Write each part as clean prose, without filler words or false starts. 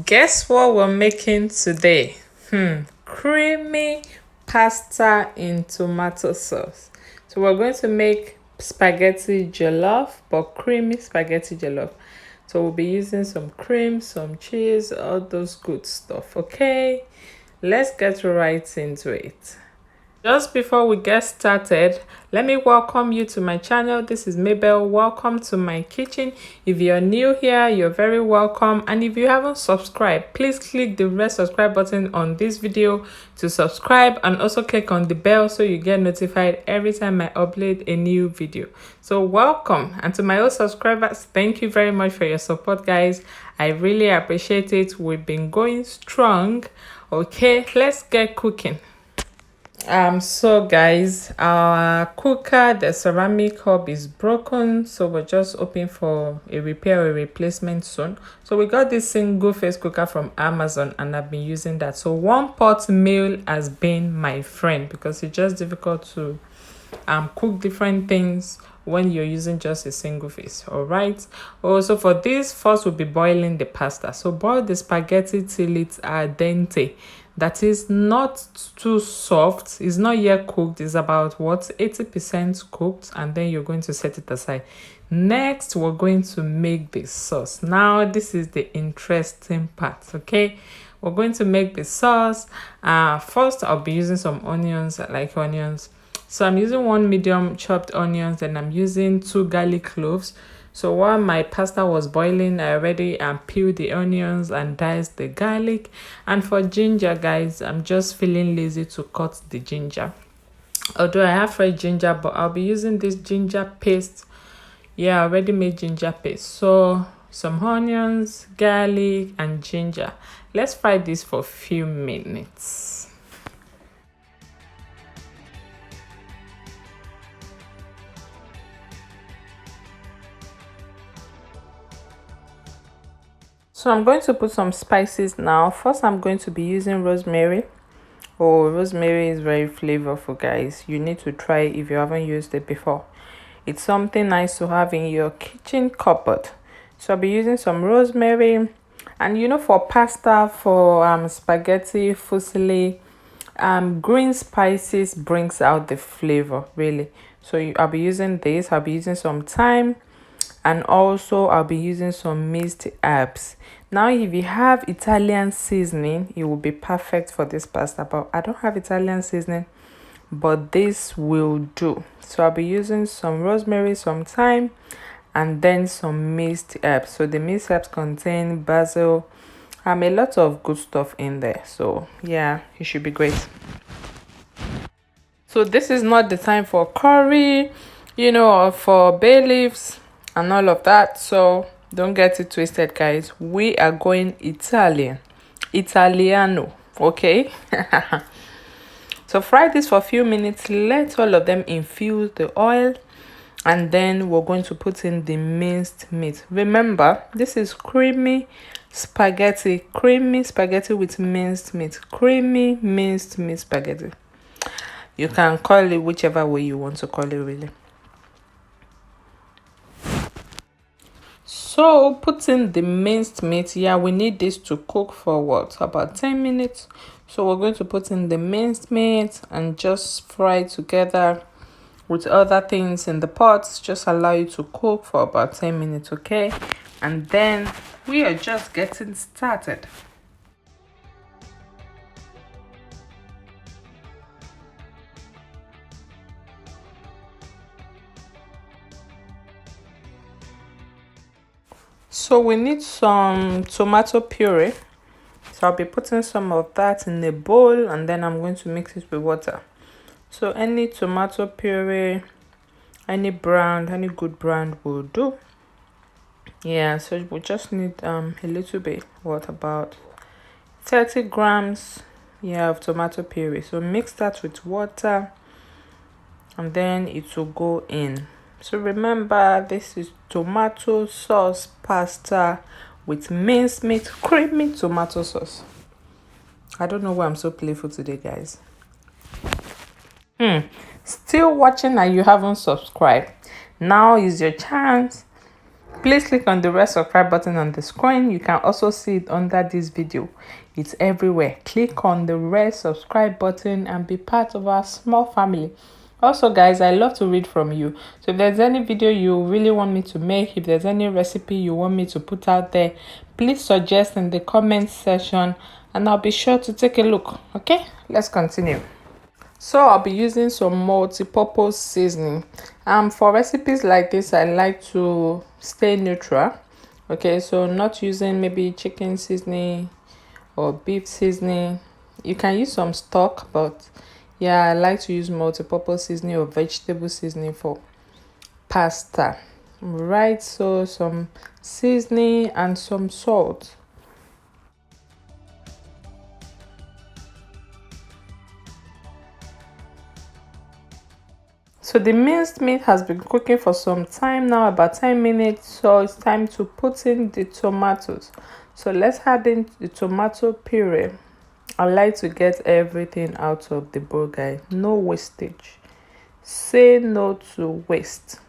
Guess what we're making today? Creamy pasta in tomato sauce. So we're going to make spaghetti jollof, but creamy spaghetti jollof. So we'll be using some cream, some cheese, all those good stuff. Okay, let's get right into it. Just before we get started, let me welcome you to my channel. This is Mabel. Welcome to my kitchen. If you're new here, you're very welcome. And if you haven't subscribed, please click the red subscribe button on this video to subscribe, and also click on the bell so you get notified every time I upload a new video. So welcome. And to my old subscribers, thank you very much for your support, guys. I really appreciate it. We've been going strong. Okay, let's get cooking. So guys, our cooker, the ceramic hob is broken, so we're just hoping for a repair or a replacement soon. So we got this single phase cooker from Amazon, and I've been using that. So one pot meal has been my friend, because it's just difficult to cook different things when you're using just a single phase. All right. Also, for this, first we'll be boiling the pasta. So boil the spaghetti till it's al dente. That is not too soft. It's not yet cooked. It's about 80% cooked, and then you're going to set it aside. Next, we're going to make the sauce. Now, this is the interesting part. Okay, we're going to make the sauce. First, I'll be using some onions. I like onions. So I'm using 1 medium chopped onions, and I'm using 2 garlic cloves. So while my pasta was boiling, I already peeled the onions and diced the garlic. And for ginger, guys, I'm just feeling lazy to cut the ginger. Although I have fresh ginger, but I'll be using this ginger paste. Yeah, I already made ginger paste. So some onions, garlic, and ginger. Let's fry this for a few minutes. So I'm going to put some spices now. First, I'm going to be using rosemary. Oh, rosemary is very flavorful, guys. You need to try it if you haven't used it before. It's something nice to have in your kitchen cupboard. So I'll be using some rosemary. And you know, for pasta, for spaghetti, fusilli, green spices brings out the flavor, really. So I'll be using this. I'll be using some thyme. And also I'll be using some minced herbs. Now, if you have Italian seasoning, it will be perfect for this pasta, but I don't have Italian seasoning, but this will do. So I'll be using some rosemary, some thyme, and then some minced herbs. So the minced herbs contain basil, a lot of good stuff in there. So yeah, it should be great. So this is not the time for curry, you know, or for bay leaves and all of that. So don't get it twisted, guys. We are going Italiano, okay? So fry this for a few minutes. Let all of them infuse the oil, and then we're going to put in the minced meat. Remember, this is creamy spaghetti with minced meat. Creamy minced meat spaghetti. You can call it whichever way you want to call it, really. So put in the minced meat. Yeah, we need this to cook for what, about 10 minutes. So we're going to put in the minced meat and just fry together with other things in the pot. Just allow it to cook for about 10 minutes, okay? And then we are just getting started. So we need some tomato puree. So I'll be putting some of that in a bowl, and then I'm going to mix it with water. So any tomato puree, any good brand will do. Yeah, so we just need a little bit, what, about 30 grams, yeah, of tomato puree. So mix that with water, and then it will go in. So remember, this is tomato sauce pasta with minced meat, creamy tomato sauce. I don't know why I'm so playful today, guys. Still watching and you haven't subscribed? Now is your chance. Please click on the red subscribe button on the screen. You can also see it under this video. It's everywhere. Click on the red subscribe button and be part of our small family. Also guys, I love to read from you. So if there's any video you really want me to make, if there's any recipe you want me to put out there, please suggest in the comment section and I'll be sure to take a look. Okay, let's continue. So I'll be using some multi-purpose seasoning. For recipes like this, I like to stay neutral. Okay, so not using maybe chicken seasoning or beef seasoning. You can use some stock, but yeah, I like to use multi-purpose seasoning or vegetable seasoning for pasta. Right, so some seasoning and some salt. So the minced meat has been cooking for some time now, about 10 minutes. So it's time to put in the tomatoes. So let's add in the tomato puree. I like to get everything out of the bowl, guys. No wastage. Say no to waste.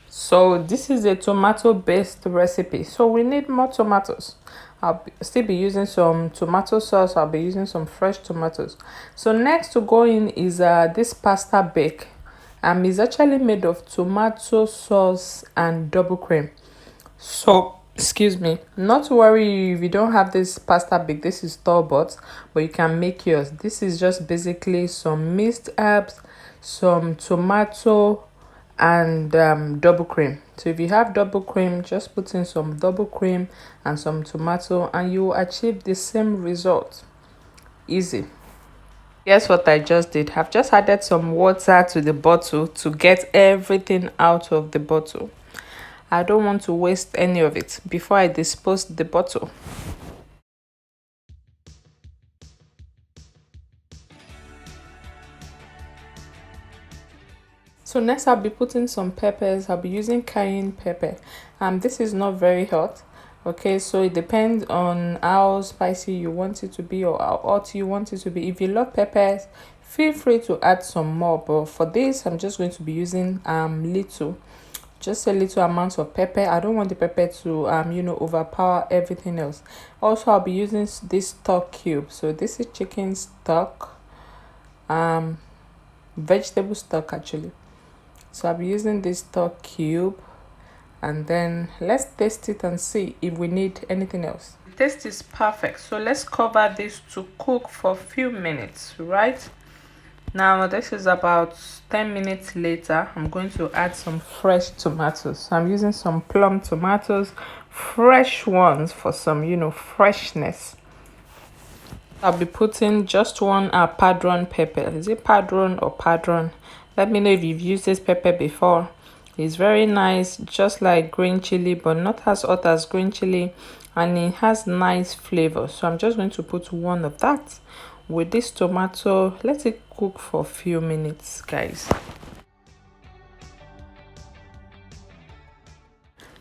So this is a tomato based recipe, so we need more tomatoes. I'll still be using some tomato sauce. I'll be using some fresh tomatoes. So next to go in is this pasta bake. It's actually made of tomato sauce and double cream. So excuse me, not to worry if you don't have this pasta bake. This is store-bought, but you can make yours. This is just basically some mixed herbs, some tomato and double cream. So if you have double cream, just put in some double cream and some tomato and you will achieve the same result. Easy. Guess what I just did? I've just added some water to the bottle to get everything out of the bottle. I don't want to waste any of it before I dispose the bottle. So next I'll be putting some peppers. I'll be using cayenne pepper. This is not very hot. Okay, so it depends on how spicy you want it to be or how hot you want it to be. If you love peppers, feel free to add some more, but for this I'm just going to be using just a little amount of pepper. I don't want the pepper to overpower everything else. Also, I'll be using this stock cube. So this is chicken stock, vegetable stock actually. So I'll be using this stock cube, and then let's taste it and see if we need anything else. The taste is perfect, so let's cover this to cook for a few minutes. Right now, this is about 10 minutes later. I'm going to add some fresh tomatoes. So I'm using some plum tomatoes, fresh ones for some freshness. I'll be putting just one Padron pepper. Is it Padron or Padron? Let me know if you've used this pepper before. It's very nice, just like green chili, but not as hot as green chili, and it has nice flavor. So I'm just going to put one of that with this tomato. Let it cook for a few minutes, guys.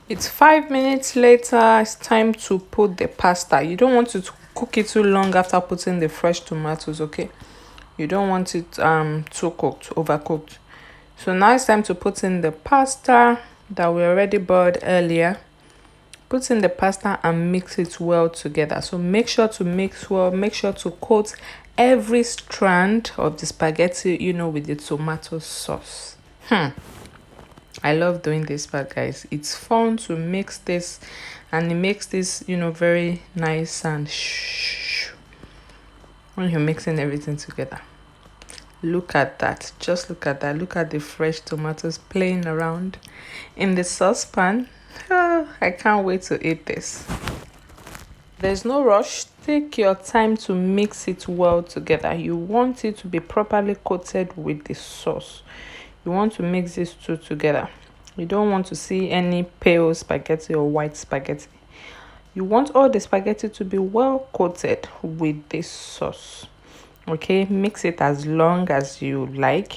It's 5 minutes later. It's time to put the pasta. You don't want to cook it too long after putting the fresh tomatoes, okay? You don't want it too cooked, overcooked. So now it's time to put in the pasta that we already boiled earlier. Put in the pasta and mix it well together. So make sure to mix well. Make sure to coat every strand of the spaghetti, with the tomato sauce. I love doing this part, guys. It's fun to mix this, and it makes this very nice and when you're mixing everything together. Look at that. Just look at that. Look at the fresh tomatoes playing around in the saucepan. I can't wait to eat this. There's no rush. Take your time to mix it well together. You want it to be properly coated with the sauce. You want to mix these two together. You don't want to see any pale spaghetti or white spaghetti. You want all the spaghetti to be well coated with this sauce. Okay, mix it as long as you like,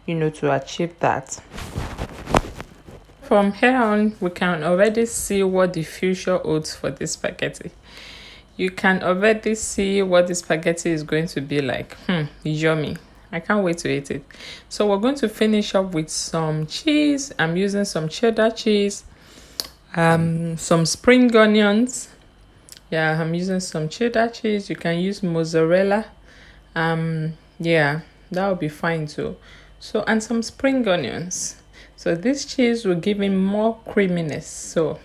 to achieve that. From here on, we can already see what the future holds for this spaghetti. You can already see what the spaghetti is going to be like. Yummy. I can't wait to eat it. So we're going to finish up with some cheese. I'm using some cheddar cheese, some spring onions. Yeah, I'm using some cheddar cheese. You can use mozzarella. Yeah, that will be fine too. So, and some spring onions. So this cheese will give him more creaminess. So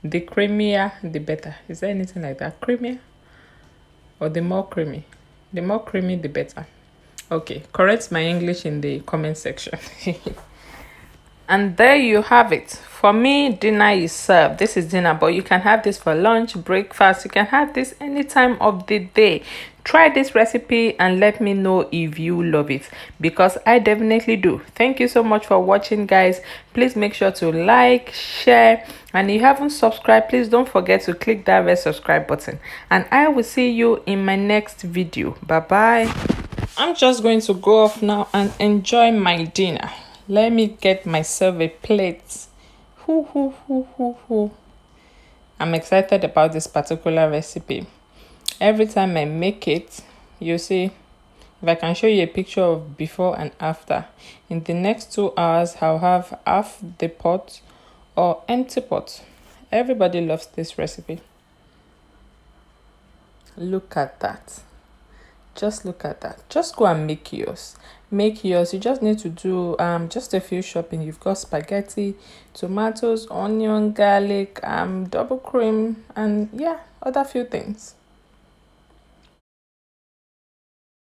the creamier the better. Is there anything like that? Creamier or the more creamy? The more creamy the better. Okay, correct my English in the comment section. And there you have it. For me, dinner is served. This is dinner, but you can have this for lunch, breakfast. You can have this any time of the day. Try this recipe and let me know if you love it, because I definitely do. Thank you so much for watching, guys. Please make sure to like, share, and if you haven't subscribed, please don't forget to click that red subscribe button. And I will see you in my next video. Bye bye. I'm just going to go off now and enjoy my dinner. Let me get myself a plate. I'm excited about this particular recipe. Every time I make it, you see, if I can show you a picture of before and after, in the next 2 hours, I'll have half the pot or empty pot. Everybody loves this recipe. Look at that. Just look at that. Just go and make yours. Make yours. You just need to do just a few shopping. You've got spaghetti, tomatoes, onion, garlic, double cream, and yeah, other few things.